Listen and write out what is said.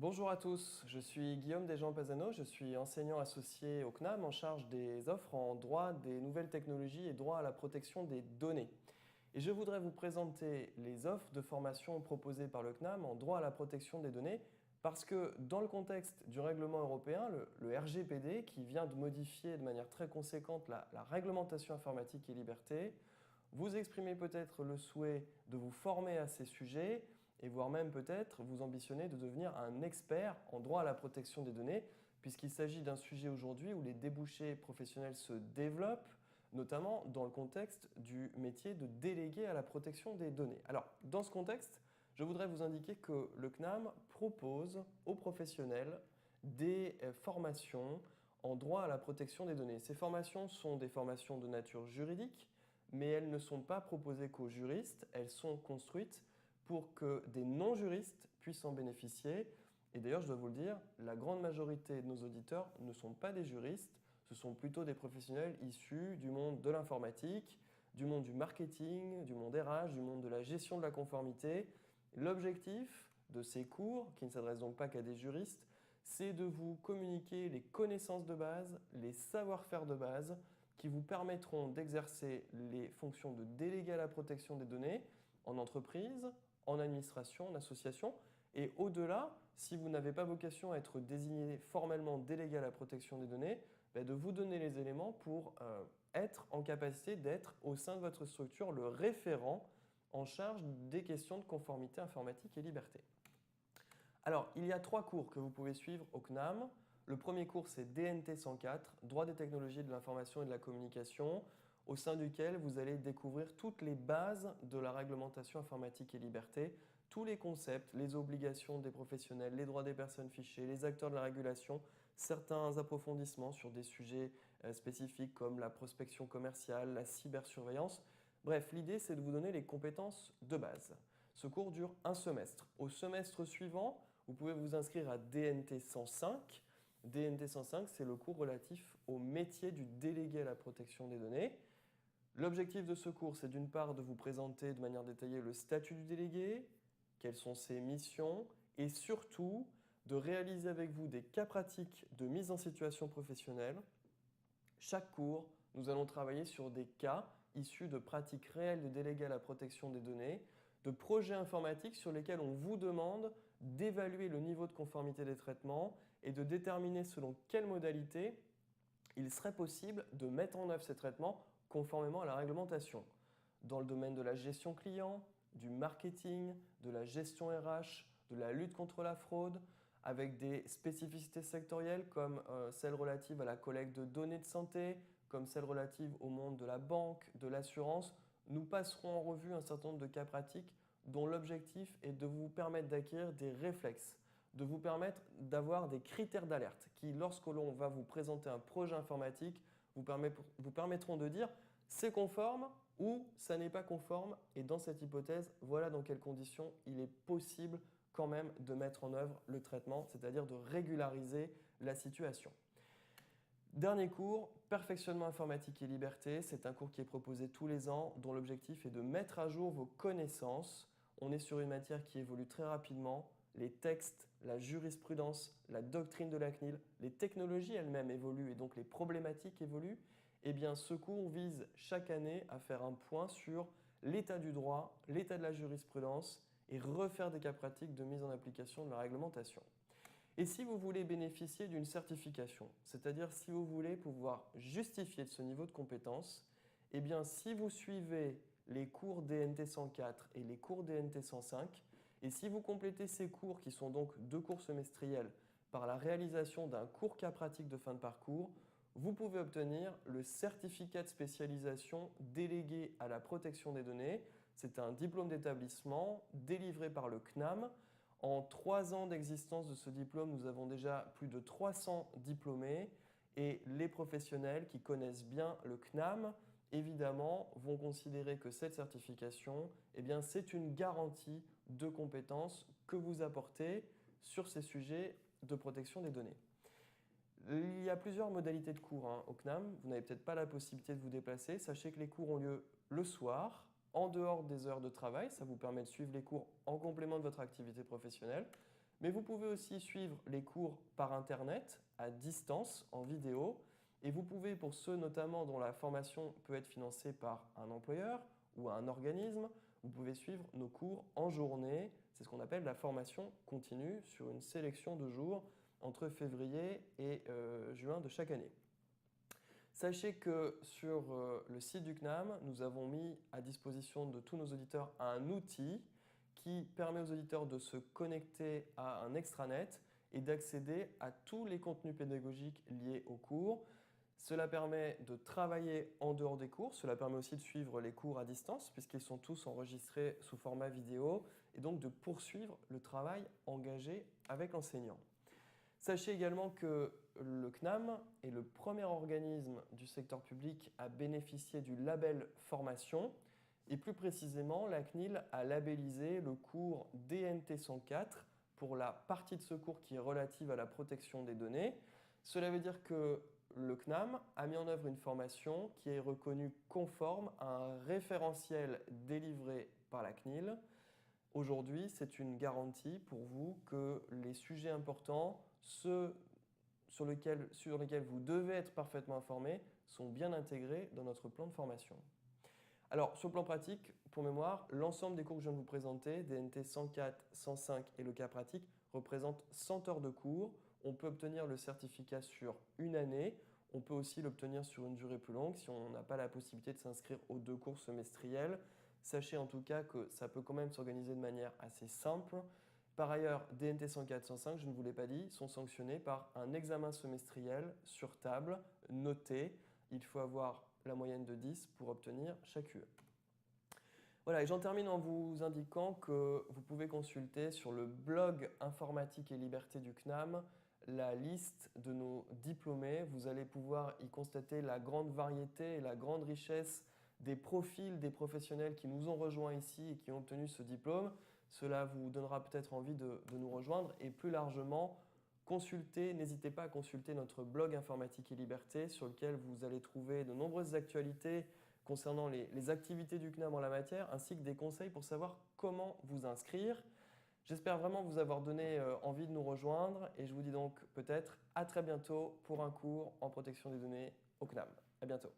Bonjour à tous, je suis Guillaume Desjans-Pazano, je suis enseignant associé au CNAM en charge des offres en droit des nouvelles technologies et droit à la protection des données. Et je voudrais vous présenter les offres de formation proposées par le CNAM en droit à la protection des données parce que dans le contexte du règlement européen, le RGPD, qui vient de modifier de manière très conséquente la réglementation informatique et liberté, vous exprimez peut-être le souhait de vous former à ces sujets et voire même peut-être vous ambitionnez de devenir un expert en droit à la protection des données, puisqu'il s'agit d'un sujet aujourd'hui où les débouchés professionnels se développent, notamment dans le contexte du métier de délégué à la protection des données. Alors, dans ce contexte, je voudrais vous indiquer que le CNAM propose aux professionnels des formations en droit à la protection des données. Ces formations sont des formations de nature juridique, mais elles ne sont pas proposées qu'aux juristes, elles sont construites pour que des non-juristes puissent en bénéficier. Et d'ailleurs, je dois vous le dire, la grande majorité de nos auditeurs ne sont pas des juristes, ce sont plutôt des professionnels issus du monde de l'informatique, du monde du marketing, du monde RH, du monde de la gestion de la conformité. L'objectif de ces cours, qui ne s'adressent donc pas qu'à des juristes, c'est de vous communiquer les connaissances de base, les savoir-faire de base, qui vous permettront d'exercer les fonctions de délégué à la protection des données en entreprise, en administration, en association. Et au-delà, si vous n'avez pas vocation à être désigné formellement délégué à la protection des données, de vous donner les éléments pour être en capacité d'être au sein de votre structure le référent en charge des questions de conformité informatique et liberté. Alors, il y a 3 cours que vous pouvez suivre au CNAM. Le premier cours, c'est DNT 104, Droit des technologies de l'information et de la communication, au sein duquel vous allez découvrir toutes les bases de la réglementation informatique et liberté, tous les concepts, les obligations des professionnels, les droits des personnes fichées, les acteurs de la régulation, certains approfondissements sur des sujets spécifiques comme la prospection commerciale, la cybersurveillance. Bref, l'idée, c'est de vous donner les compétences de base. Ce cours dure un semestre. Au semestre suivant, vous pouvez vous inscrire à DNT 105. DNT 105, c'est le cours relatif au métier du délégué à la protection des données. L'objectif de ce cours, c'est d'une part de vous présenter de manière détaillée le statut du délégué, quelles sont ses missions, et surtout de réaliser avec vous des cas pratiques de mise en situation professionnelle. Chaque cours, nous allons travailler sur des cas issus de pratiques réelles de délégué à la protection des données, de projets informatiques sur lesquels on vous demande d'évaluer le niveau de conformité des traitements et de déterminer selon quelles modalités il serait possible de mettre en œuvre ces traitements conformément à la réglementation. Dans le domaine de la gestion client, du marketing, de la gestion RH, de la lutte contre la fraude, avec des spécificités sectorielles comme celles relatives à la collecte de données de santé, comme celles relatives au monde de la banque, de l'assurance, nous passerons en revue un certain nombre de cas pratiques dont l'objectif est de vous permettre d'acquérir des réflexes, de vous permettre d'avoir des critères d'alerte qui, lorsque l'on va vous présenter un projet informatique, vous permettront de dire c'est conforme ou ça n'est pas conforme et dans cette hypothèse, voilà dans quelles conditions il est possible quand même de mettre en œuvre le traitement, c'est-à-dire de régulariser la situation. Dernier cours, perfectionnement informatique et liberté. C'est un cours qui est proposé tous les ans dont l'objectif est de mettre à jour vos connaissances. On est sur une matière qui évolue très rapidement. Les textes, la jurisprudence, la doctrine de la CNIL, les technologies elles-mêmes évoluent et donc les problématiques évoluent. Eh bien, ce cours vise chaque année à faire un point sur l'état du droit, l'état de la jurisprudence et refaire des cas pratiques de mise en application de la réglementation. Et si vous voulez bénéficier d'une certification, c'est-à-dire si vous voulez pouvoir justifier de ce niveau de compétence, eh bien si vous suivez les cours DNT 104 et les cours DNT 105, et si vous complétez ces cours qui sont donc 2 cours semestriels par la réalisation d'un court cas pratique de fin de parcours, vous pouvez obtenir le certificat de spécialisation délégué à la protection des données. C'est un diplôme d'établissement délivré par le CNAM. En 3 ans d'existence de ce diplôme, nous avons déjà plus de 300 diplômés et les professionnels qui connaissent bien le CNAM, évidemment, vont considérer que cette certification, c'est une garantie de compétences que vous apportez sur ces sujets de protection des données. Il y a plusieurs modalités de cours au CNAM. Vous n'avez peut-être pas la possibilité de vous déplacer. Sachez que les cours ont lieu le soir, en dehors des heures de travail. Ça vous permet de suivre les cours en complément de votre activité professionnelle. Mais vous pouvez aussi suivre les cours par Internet, à distance, en vidéo. Et vous pouvez, pour ceux notamment dont la formation peut être financée par un employeur ou un organisme, vous pouvez suivre nos cours en journée. C'est ce qu'on appelle la formation continue sur une sélection de jours entre février et juin de chaque année. Sachez que sur le site du CNAM, nous avons mis à disposition de tous nos auditeurs un outil qui permet aux auditeurs de se connecter à un extranet et d'accéder à tous les contenus pédagogiques liés aux cours. Cela permet de travailler en dehors des cours, cela permet aussi de suivre les cours à distance puisqu'ils sont tous enregistrés sous format vidéo et donc de poursuivre le travail engagé avec l'enseignant. Sachez également que le CNAM est le premier organisme du secteur public à bénéficier du label formation et plus précisément la CNIL a labellisé le cours DNT 104 pour la partie de ce cours qui est relative à la protection des données. Cela veut dire que le CNAM a mis en œuvre une formation qui est reconnue conforme à un référentiel délivré par la CNIL. Aujourd'hui, c'est une garantie pour vous que les sujets importants, ceux sur lesquels vous devez être parfaitement informé, sont bien intégrés dans notre plan de formation. Alors, sur le plan pratique, pour mémoire, l'ensemble des cours que je viens de vous présenter, DNT 104, 105 et le cas pratique, représentent 100 heures de cours. On peut obtenir le certificat sur une année. On peut aussi l'obtenir sur une durée plus longue si on n'a pas la possibilité de s'inscrire aux 2 cours semestriels. Sachez en tout cas que ça peut quand même s'organiser de manière assez simple. Par ailleurs, DNT 104, 105, je ne vous l'ai pas dit, sont sanctionnés par un examen semestriel sur table, noté. Il faut avoir la moyenne de 10 pour obtenir chaque UE. Voilà, et j'en termine en vous indiquant que vous pouvez consulter sur le blog Informatique et Liberté du CNAM la liste de nos diplômés. Vous allez pouvoir y constater la grande variété et la grande richesse des profils des professionnels qui nous ont rejoints ici et qui ont obtenu ce diplôme. Cela vous donnera peut-être envie de nous rejoindre et plus largement, n'hésitez pas à consulter notre blog Informatique et Liberté sur lequel vous allez trouver de nombreuses actualités concernant les activités du CNAM en la matière ainsi que des conseils pour savoir comment vous inscrire. J'espère vraiment vous avoir donné envie de nous rejoindre et je vous dis donc peut-être à très bientôt pour un cours en protection des données au CNAM. À bientôt.